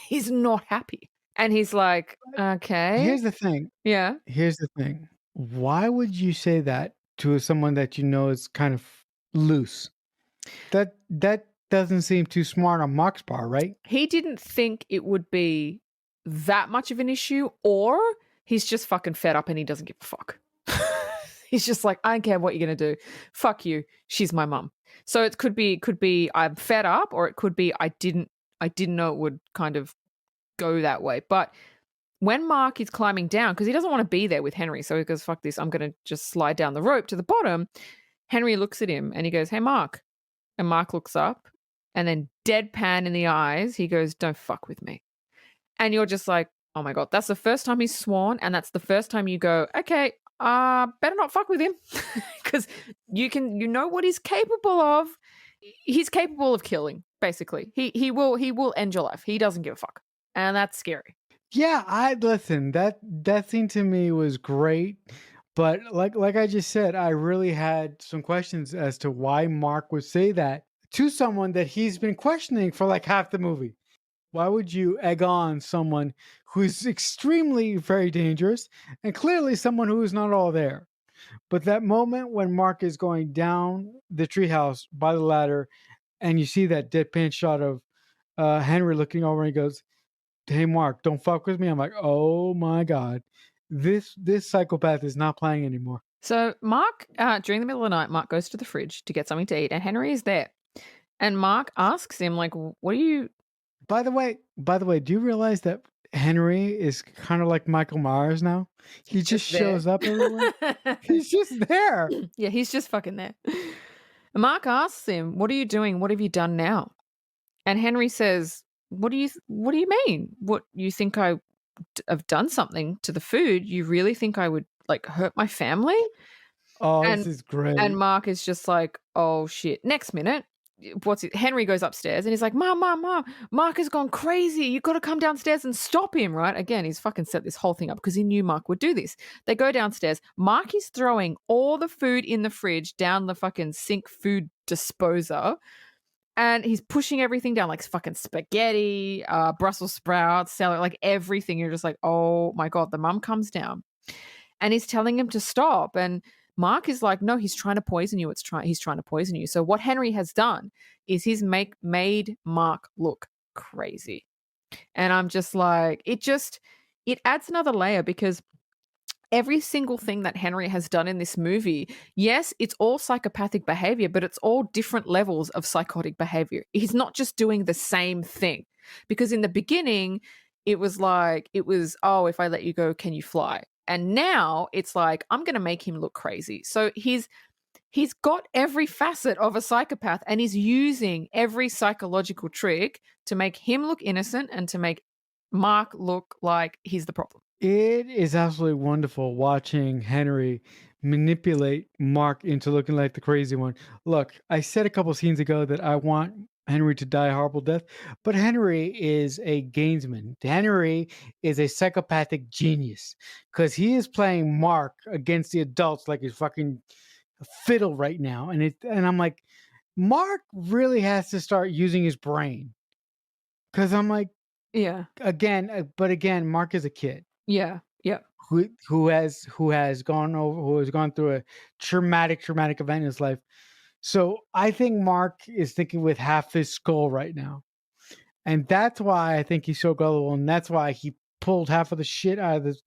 He's not happy. And he's like, okay. Here's the thing. Yeah. Here's the thing. Why would you say that to someone that you know is kind of loose? That doesn't seem too smart on Mark's part, right? He didn't think it would be that much of an issue, or he's just fucking fed up and he doesn't give a fuck. He's just like, I don't care what you're going to do. Fuck you. She's my mum. So it could be I'm fed up, or it could be I didn't know it would kind of go that way. But when Mark is climbing down, because he doesn't want to be there with Henry, so he goes, fuck this, I'm going to just slide down the rope to the bottom. Henry looks at him and he goes, hey, Mark. And Mark looks up and then deadpan in the eyes, he goes, don't fuck with me. And you're just like, oh my God, that's the first time he's sworn. And that's the first time you go, okay, better not fuck with him, because you know what he's capable of. He's capable of killing, basically. He will end your life. He doesn't give a fuck. And that's scary. Yeah, I listen, that scene to me was great, but like I just said, I really had some questions as to why Mark would say that to someone that he's been questioning for like half the movie. Why would you egg on someone who's extremely very dangerous and clearly someone who is not all there? But that moment when Mark is going down the treehouse by the ladder and you see that deadpan shot of Henry looking over and he goes, hey Mark, don't fuck with me. I'm like, oh my God, this psychopath is not playing anymore. So Mark, during the middle of the night, Mark goes to the fridge to get something to eat, and Henry is there. And Mark asks him, like, what are you... By the way, do you realize that Henry is kind of like Michael Myers now? He just shows up everywhere. He's just there. Yeah, he's just fucking there. And Mark asks him, what are you doing? What have you done now? And Henry says, what do you mean? What, you think I have done something to the food? You really think I would like hurt my family? Oh, this is great. And Mark is just like, oh shit. Next minute, Henry goes upstairs and he's like, Mom, Mark has gone crazy. You got to come downstairs and stop him, right? Again, he's fucking set this whole thing up because he knew Mark would do this. They go downstairs. Mark is throwing all the food in the fridge down the fucking sink food disposer. And he's pushing everything down, like fucking spaghetti, Brussels sprouts, celery, like everything. You're just like, oh my God. The mum comes down and he's telling him to stop. And Mark is like, no, he's trying to poison you. He's trying to poison you. So what Henry has done is he's made Mark look crazy. And I'm just like, it adds another layer because every single thing that Henry has done in this movie, yes, it's all psychopathic behavior, but it's all different levels of psychotic behavior. He's not just doing the same thing. Because in the beginning, it was, oh, if I let you go, can you fly? And now it's like, I'm going to make him look crazy. So he's got every facet of a psychopath and he's using every psychological trick to make him look innocent and to make Mark look like he's the problem. It is absolutely wonderful watching Henry manipulate Mark into looking like the crazy one. Look, I said a couple scenes ago that I want Henry to die a horrible death, but Henry is a gamesman. Henry is a psychopathic genius because he is playing Mark against the adults like he's fucking fiddle right now. And I'm like, Mark really has to start using his brain because I'm like, Yeah. but again, Mark is a kid. Yeah. Yeah. Who has gone through a traumatic event in his life. So I think Mark is thinking with half his skull right now. And that's why I think he's so gullible, and that's why he pulled half of the shit out of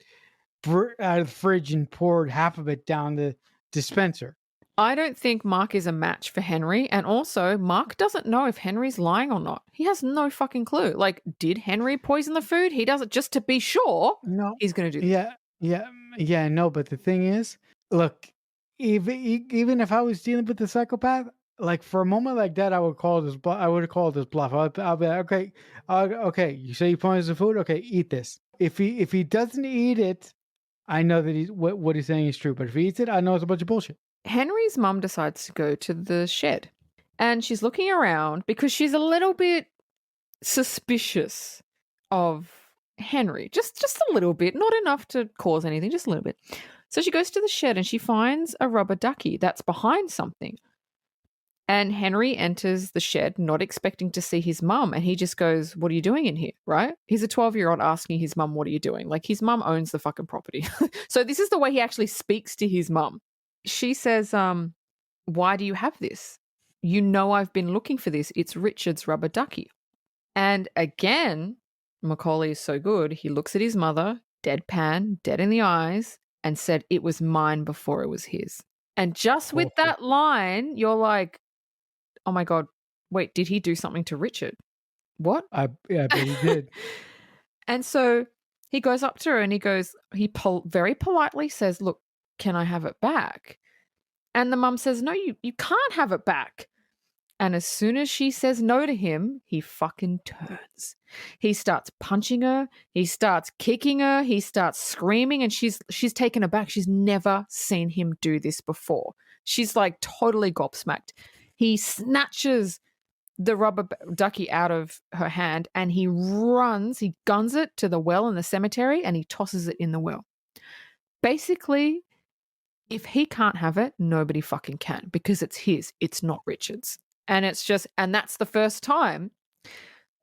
the fridge and poured half of it down the dispenser. I don't think Mark is a match for Henry. And also, Mark doesn't know if Henry's lying or not. He has no fucking clue. Like, did Henry poison the food? He does it just to be sure. No. He's going to do that. Yeah, no, but the thing is, look, even if I was dealing with the psychopath, like for a moment like that, I would have called this bluff. I'll be like, okay, you say you poisoned the food, okay, eat this. If he doesn't eat it, I know that what he's saying is true. But if he eats it, I know it's a bunch of bullshit. Henry's mum decides to go to the shed and she's looking around because she's a little bit suspicious of Henry. Just a little bit, not enough to cause anything, just a little bit. So she goes to the shed and she finds a rubber ducky that's behind something. And Henry enters the shed not expecting to see his mum. And he just goes, what are you doing in here? Right? He's a 12-year-old asking his mum, what are you doing? Like his mum owns the fucking property. So this is the way he actually speaks to his mum. She says, why do you have this? You know I've been looking for this. It's Richard's rubber ducky. And again, Macaulay is so good. He looks at his mother, deadpan, dead in the eyes, and said, it was mine before it was his. And just with that line, you're like, oh my God, wait, did he do something to Richard? What? I bet he did. And so he goes up to her and he very politely says, look, can I have it back? And the mum says, no, you can't have it back. And as soon as she says no to him, he fucking turns. He starts punching her. He starts kicking her. He starts screaming. And she's taken aback. She's never seen him do this before. She's like totally gobsmacked. He snatches the rubber ducky out of her hand and he guns it to the well in the cemetery and he tosses it in the well. Basically, if he can't have it, nobody fucking can because it's his. It's not Richard's. And that's the first time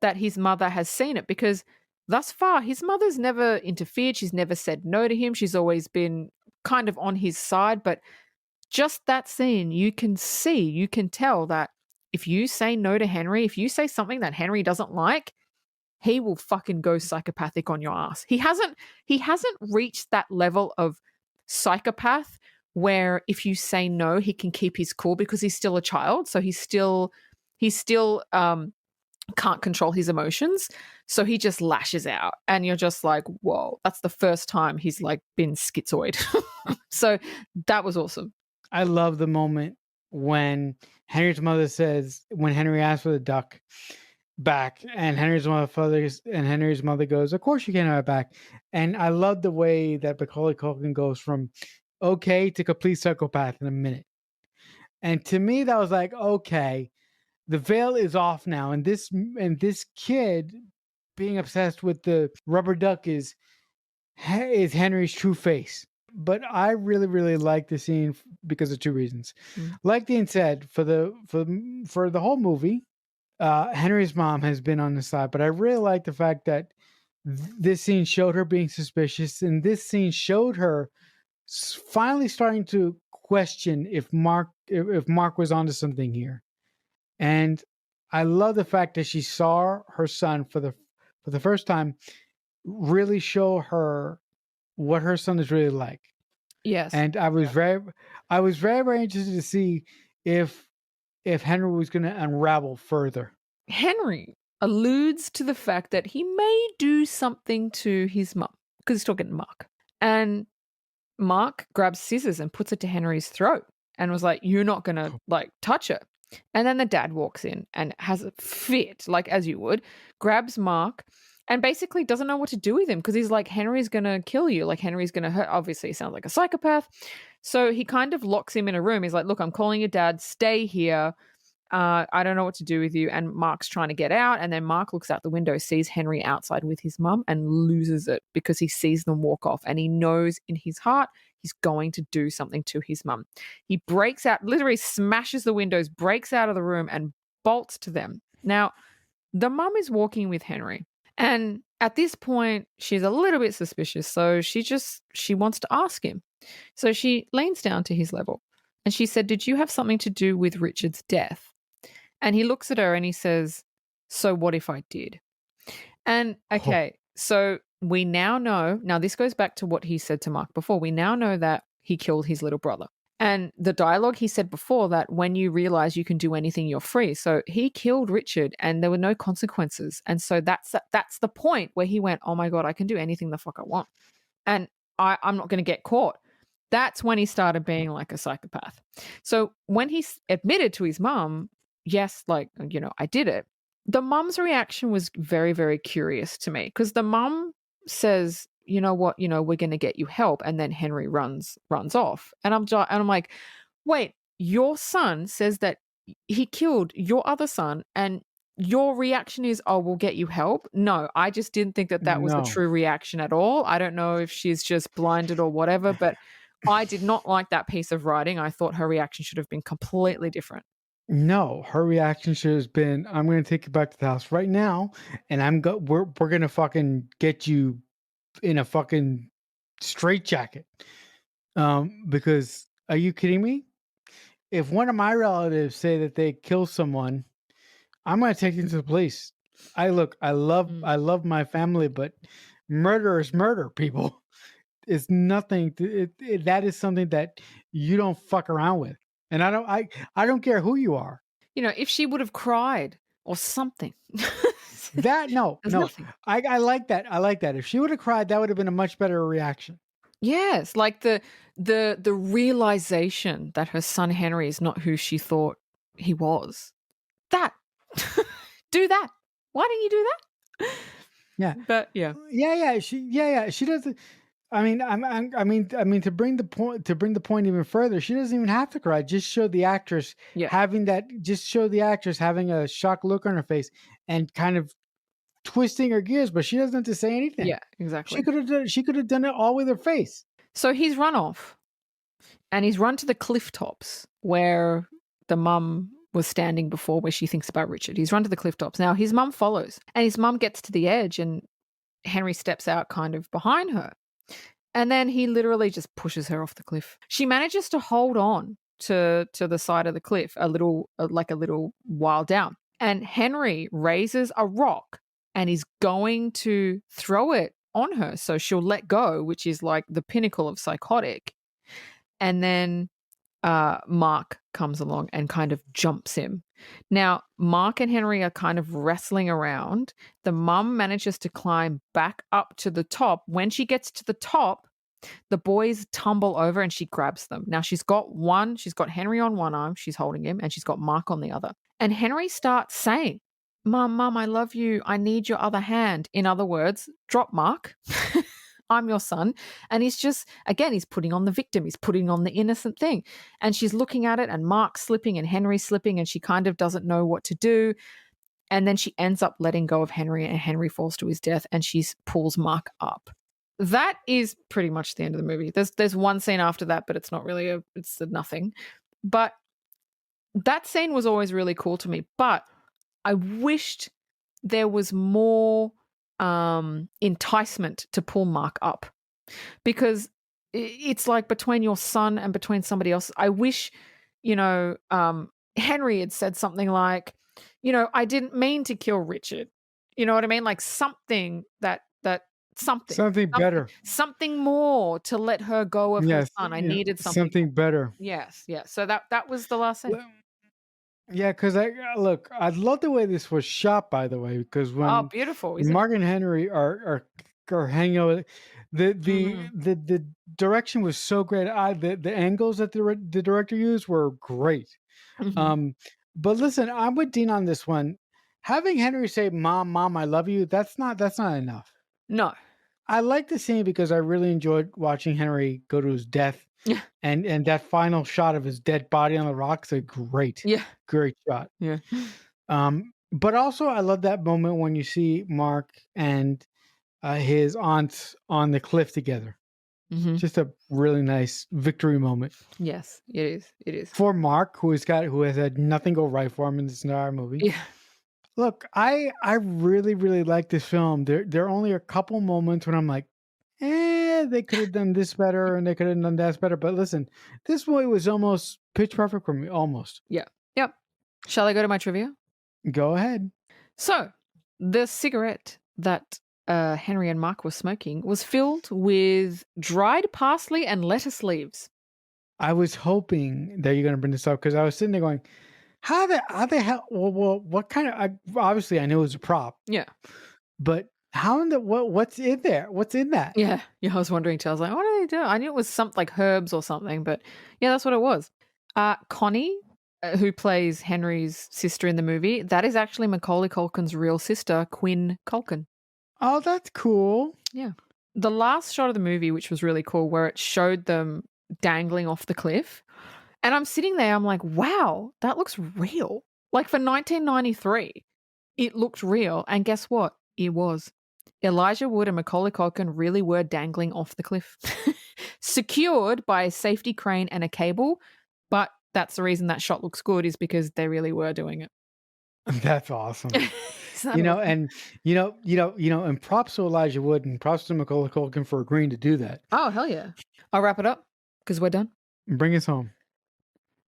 that his mother has seen it because thus far his mother's never interfered. She's never said no to him. She's always been kind of on his side. But just that scene, you can tell that if you say no to Henry, if you say something that Henry doesn't like, he will fucking go psychopathic on your ass. He hasn't reached that level of psychopath where if you say no, he can keep his cool because he's still a child. So he still can't control his emotions. So he just lashes out and you're just like, whoa, that's the first time he's like been schizoid. So that was awesome. I love the moment when Henry asks for the duck back and Henry's mother goes, of course you can have it back. And I love the way that Macaulay Culkin goes from okay to complete psychopath in a minute. And to me, that was like, okay, the veil is off now. And this kid being obsessed with the rubber duck is Henry's true face. But I really, really like the scene because of two reasons. Like Dean said, for the whole movie, Henry's mom has been on the side, but I really like the fact that this scene showed her being suspicious, and this scene showed her finally starting to question if Mark was onto something here. And I love the fact that she saw her son for the first time, really show her what her son is really like. Yes. And I was very interested to see if Henry was going to unravel further. Henry alludes to the fact that he may do something to his mum because he's talking to Mark. And Mark grabs scissors and puts it to Henry's throat and was like, "You're not going to like touch her." And then the dad walks in and has a fit, like as you would, grabs Mark and basically doesn't know what to do with him because he's like, "Henry's going to kill you. Like Henry's going to hurt." Obviously, he sounds like a psychopath. So he kind of locks him in a room. He's like, "Look, I'm calling your dad. Stay here. I don't know what to do with you." And Mark's trying to get out. And then Mark looks out the window, sees Henry outside with his mum and loses it because he sees them walk off. And he knows in his heart he's going to do something to his mum. He breaks out, literally smashes the windows, breaks out of the room and bolts to them. Now, the mum is walking with Henry. And at this point, she's a little bit suspicious. So she wants to ask him. So she leans down to his level and she said, "Did you have something to do with Richard's death?" And he looks at her and he says, "So what if I did?" And okay, so we now know, now this goes back to what he said to Mark before. We now know that he killed his little brother. And the dialogue he said before, that when you realize you can do anything, you're free. So he killed Richard and there were no consequences. And so that's the point where he went, "Oh my God, I can do anything the fuck I want. And I'm not going to get caught." That's when he started being like a psychopath. So when he admitted to his mum, "Yes, like, I did it," the mum's reaction was very, very curious to me because the mum says, "You know what, we're going to get you help." And then Henry runs off. And I'm like, wait, your son says that he killed your other son and your reaction is, "Oh, we'll get you help"? No, I just didn't think that was the No. true reaction at all. I don't know if she's just blinded or whatever, but I did not like that piece of writing. I thought her reaction should have been completely different. No, her reaction should have been, "I'm going to take you back to the house right now, and we're going to fucking get you in a fucking straitjacket." Because are you kidding me? If one of my relatives say that they kill someone, I'm going to take them to the police. I Mm. love my family, but murder is murder, people. It's nothing. That is something that you don't fuck around with, and I don't care who you are. If she would have cried or something. That no, There's no. nothing. I like that. I like that. If she would have cried, that would have been a much better reaction. Yes, like the realization that her son Henry is not who she thought he was. That. Do that. Why didn't you do that? Yeah. But yeah. She doesn't. I mean, to bring the point even further, she doesn't even have to cry. Just show the actress Yeah. having a shocked look on her face and kind of twisting her gears, but she doesn't have to say anything. Yeah, exactly. She could have done it all with her face. So he's run off and he's run to the cliff tops where the mum was standing before, where she thinks about Richard. He's run to the cliff tops. Now his mum follows and his mum gets to the edge and Henry steps out kind of behind her. And then he literally just pushes her off the cliff. She manages to hold on to the side of the cliff a little while down. And Henry raises a rock and is going to throw it on her so she'll let go, which is like the pinnacle of psychotic. And then Mark comes along and kind of jumps him. Now, Mark and Henry are kind of wrestling around. The mum manages to climb back up to the top. When she gets to the top, the boys tumble over and she grabs them. Now, she's got Henry on one arm, she's holding him, and she's got Mark on the other. And Henry starts saying, Mum, I love you. I need your other hand. In other words, drop Mark. I'm your son. And he's putting on the victim. He's putting on the innocent thing. And she's looking at it and Mark's slipping and Henry's slipping and she kind of doesn't know what to do. And then she ends up letting go of Henry and Henry falls to his death and she pulls Mark up. That is pretty much the end of the movie. There's one scene after that, but it's not really it's nothing. But that scene was always really cool to me. But I wished there was more enticement to pull Mark up, because it's like between your son and between somebody else. I wish, Henry had said something like, I didn't mean to kill Richard. You know what I mean? Like something something, Something better. something more to let her go of her Yes, son. I needed something. something better. Yes, yes. So that was the last scene. Well, yeah, because look, I love the way this was shot, by the way, because Oh, when beautiful, isn't it? Mark and Henry are hanging out, the direction was so great. The angles that the director used were great. Mhm. But listen, I'm with Dean on this one. Having Henry say, Mom, I love you," that's not enough. No. I like the scene because I really enjoyed watching Henry go to his death, Yeah. and that final shot of his dead body on the rocks, a Yeah. great shot. Yeah. But also I love that moment when you see Mark and his aunt on the cliff together. Mhm. Just a really nice victory moment Yes, it is. It is. for Mark, who has had nothing go right for him in this entire movie. Yeah. Look, I really really like this film. There are only a couple moments when I'm like, they could have done this better and they could have done that better. But listen, this movie was almost pitch perfect for me. Almost. Yeah. Yep. Shall I go to my trivia? Go ahead. So, the cigarette that Henry and Mark were smoking was filled with dried parsley and lettuce leaves. I was hoping that you're going to bring this up because I was sitting there going, how the hell? Well, what kind of? Obviously, I knew it was a prop, Yeah. but how in the what's in there? What's in that? Yeah. Yeah. I was wondering too. I was like, what are they doing? I knew it was something like herbs or something, but yeah, that's what it was. Connie, who plays Henry's sister in the movie, that is actually Macaulay Culkin's real sister, Quinn Culkin. Oh, that's cool. Yeah. The last shot of the movie, which was really cool, where it showed them dangling off the cliff. And I'm sitting there, I'm like, wow, that looks real. Like for 1993, it looked real. And guess what? It was. Elijah Wood and Macaulay Culkin really were dangling off the cliff, secured by a safety crane and a cable. But that's the reason that shot looks good, is because they really were doing it. That's awesome. Isn't that awesome? And and props to Elijah Wood and props to Macaulay Culkin for agreeing to do that. Oh, hell yeah. I'll wrap it up because we're done. Bring us home.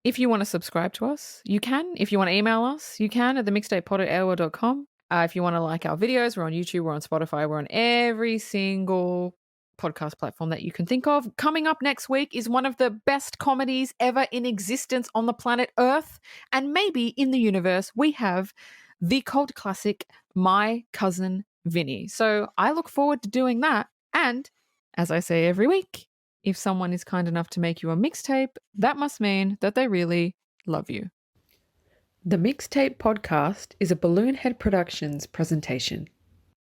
If you want to subscribe to us, you can. If you want to email us, you can at themixtapepod@aol.com. If you want to like our videos, we're on YouTube, we're on Spotify, we're on every single podcast platform that you can think of. Coming up next week is one of the best comedies ever in existence on the planet Earth, and maybe in the universe. We have the cult classic, My Cousin Vinny. So I look forward to doing that. And as I say every week, if someone is kind enough to make you a mixtape, that must mean that they really love you. The Mixtape Podcast is a Balloonhead Productions presentation.